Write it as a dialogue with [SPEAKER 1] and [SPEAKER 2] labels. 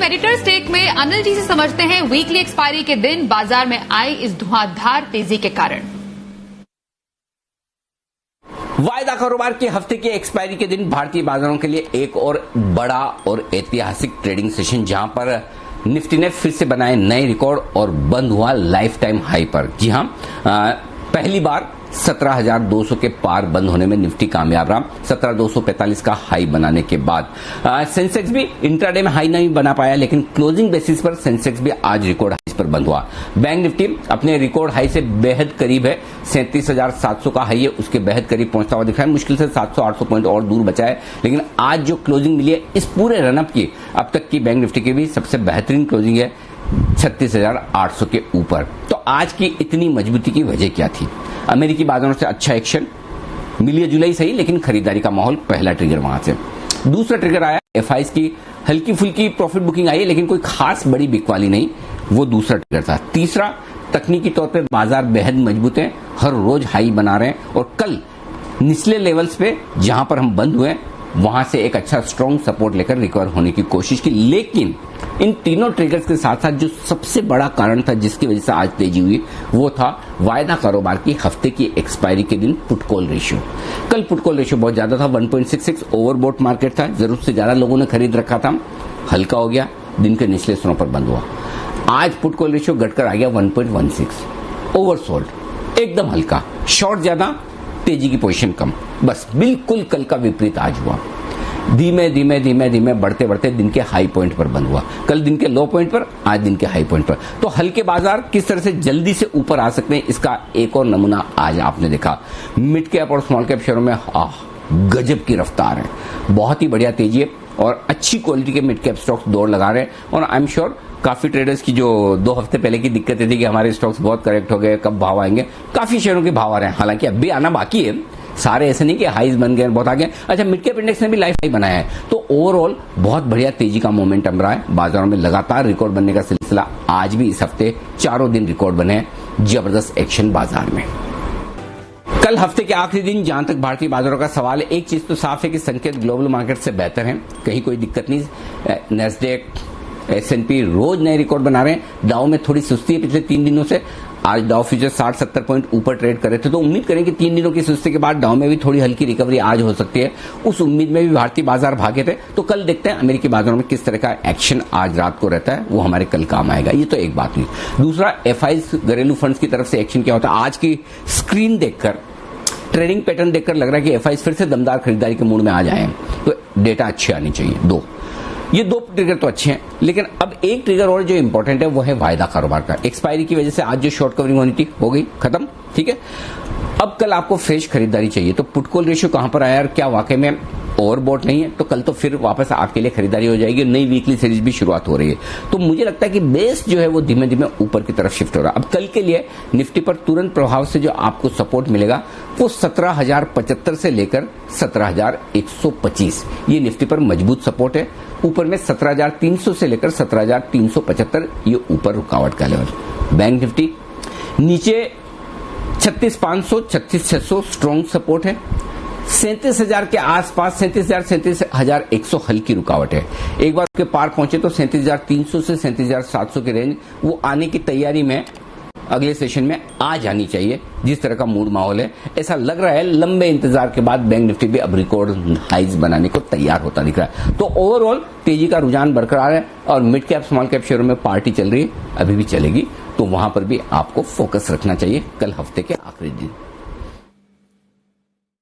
[SPEAKER 1] Editors take में अनिल जी से समझते हैं वीकली एक्सपायरी के दिन बाजार में आई इस धुआंधार तेजी के कारण।
[SPEAKER 2] वायदा कारोबार के हफ्ते के एक्सपायरी के दिन भारतीय बाजारों के लिए एक और बड़ा और ऐतिहासिक ट्रेडिंग सेशन, जहां पर निफ्टी ने फिर से बनाए नए रिकॉर्ड और बंद हुआ लाइफ टाइम हाई पर। जी हां, पहली बार 17,200 के पार बंद होने में निफ्टी कामयाब रहा। 17,245 का हाई बनाने के बाद सेंसेक्स भी इंट्राडे में हाई नहीं बना पाया, लेकिन क्लोजिंग बेसिस पर सेंसेक्स भी आज रिकॉर्ड हाई पर बंद हुआ। बैंक निफ्टी अपने रिकॉर्ड हाई से बेहद करीब है, 37,700 का हाई है, उसके बेहद करीब पहुंचता हुआ दिख रहा है। मुश्किल से 700-800 पॉइंट और दूर बचा है, लेकिन आज जो क्लोजिंग मिली है इस पूरे रनअप की, अब तक की बैंक निफ्टी की भी सबसे बेहतरीन क्लोजिंग है, 36,800 के ऊपर। तो आज की इतनी मजबूती की वजह क्या थी? अमेरिकी बाजारों से अच्छा एक्शन मिली है, जुलाई सही, लेकिन खरीदारी का माहौल पहला ट्रिगर वहां से। दूसरा ट्रिगर आया एफआईज की हल्की फुल्की प्रॉफिट बुकिंग आई है, लेकिन कोई खास बड़ी बिकवाली नहीं, वो दूसरा ट्रिगर था। तीसरा, तकनीकी तौर पे बाजार बेहद मजबूत है, हर रोज हाई बना रहे हैं और कल निचले लेवल्स पे जहां पर हम बंद हुए वहां से एक अच्छा स्ट्रॉन्ग सपोर्ट लेकर रिकवर होने की कोशिश की। लेकिन इन तीनों ट्रिगर्स के साथ साथ जो सबसे बड़ा कारण था जिसकी वजह से आज तेजी हुई, वो था वायदा कारोबार की हफ्ते की एक्सपायरी के दिन पुट कॉल रेशियो। कल पुट कॉल रेशियो बहुत ज्यादा था, 1.66 ओवरबॉट मार्केट था, जरूरत से ज्यादा लोगों ने खरीद रखा था, हल्का हो गया, दिन के निचले स्तरों पर बंद हुआ। आज पुट कॉल रेशियो घटकर आ गया 1.16, ओवरसोल्ड, एकदम हल्का, शॉर्ट ज्यादा, तेजी की पोजीशन कम, बस बिल्कुल कल का विपरीत आज हुआ। धीमे धीमे बढ़ते बढ़ते दिन के हाई पॉइंट पर बंद हुआ। कल दिन के लो पॉइंट पर, आज दिन के हाई पॉइंट पर। तो हल्के बाजार किस तरह से जल्दी से ऊपर आ सकते हैं, इसका एक और नमूना आज आपने देखा। मिड कैप और स्मॉल कैप शेयरों में गजब की रफ्तार है, बहुत ही बढ़िया तेजी है और अच्छी क्वालिटी के मिड कैप स्टॉक्स दौड़ लगा रहे हैं। और आई एम श्योर काफी ट्रेडर्स की जो 2 हफ्ते पहले की दिक्कतें थी कि हमारे स्टॉक्स बहुत करेक्ट हो गए, कब भाव आएंगे, काफी शेयरों के भाव आ रहे हैं। हालांकि अब भी आना बाकी है, सारे ऐसे नहीं कि हाईज बन गए बहुत आगे। अच्छा, मिड कैप इंडेक्स ने भी लाइफ हाई बनाया है, तो ओवरऑल बहुत बढ़िया तेजी का मोमेंटम रहा है। बाजारों में लगातार रिकॉर्ड बनने का सिलसिला आज भी, इस हफ्ते चारों दिन रिकॉर्ड बने हैं, जबरदस्त एक्शन बाजार में। कल हफ्ते के आखिरी दिन जहां तक भारतीय बाजारों का सवाल है, एक चीज तो साफ है कि संकेत ग्लोबल मार्केट से बेहतर है, कहीं कोई दिक्कत नहीं। नेस्डेक, S&P रोज नए रिकॉर्ड बना रहे हैं। डाउ में थोड़ी सुस्ती है पिछले 3 दिनों से, आज डाउ फ्यूचर 60-70 पॉइंट ऊपर ट्रेड कर रहे थे, तो उम्मीद करें कि 3 दिनों की सुस्ती के बाद डाउ में भी थोड़ी हल्की रिकवरी आज हो सकती है। उस उम्मीद में भी भारतीय बाजार भागे थे। तो कल देखते हैं अमेरिकी बाजारों में किस तरह का एक्शन आज रात को रहता है, वो हमारे कल काम आएगा। ये तो एक बात हुई। दूसरा, एफआईज घरेलू फंड्स की तरफ से एक्शन क्या होता है। आज की स्क्रीन देखकर, ट्रेडिंग पैटर्न देखकर लग रहा है कि एफआईज फिर से दमदार खरीदारी के मूड में आ जाए, तो डेटा अच्छी आनी चाहिए। ये 2 ट्रिगर तो अच्छे हैं, लेकिन अब एक ट्रिगर और जो इंपॉर्टेंट है वो है वायदा कारोबार का। एक्सपायरी की वजह से आज जो शॉर्ट कवरिंग होनी थी हो गई खत्म, ठीक है। अब कल आपको फ्रेश खरीदारी चाहिए, तो पुट कॉल रेशियो कहां पर आया और क्या वाकई में ओवरबॉट नहीं है, तो कल तो फिर वापस आपके लिए खरीदारी हो जाएगी। नई वीकली सीरीज भी शुरुआत हो रही है, तो मुझे लगता है कि बेस जो है वो धीमे धीमे ऊपर की तरफ शिफ्ट हो रहा है। अब कल के लिए निफ्टी पर तुरंत प्रभाव से जो आपको सपोर्ट मिलेगा वो 17,075 से लेकर 17,125, ये निफ्टी पर मजबूत सपोर्ट है। ऊपर में 17,300 से लेकर 17,375, ये ऊपर रुकावट का लेवल। बैंक निफ्टी नीचे 36,500, 36,600 स्ट्रॉन्ग सपोर्ट है। 37,000 के आसपास 37,000, 37,100 हल्की रुकावट है। एक बार उसके पार पहुंचे तो 37,300 से 37,700 की रेंज वो आने की तैयारी में अगले सेशन में आ जानी चाहिए। जिस तरह का मूड माहौल है, ऐसा लग रहा है लंबे इंतजार के बाद बैंक निफ्टी भी अब रिकॉर्ड हाइज बनाने को तैयार होता दिख रहा है। तो ओवरऑल तेजी का रुझान बरकरार है और मिड कैप स्मॉल कैप शेयरों में पार्टी चल रही है, अभी भी चलेगी, तो वहां पर भी आपको फोकस रखना चाहिए कल हफ्ते के आखिरी दिन।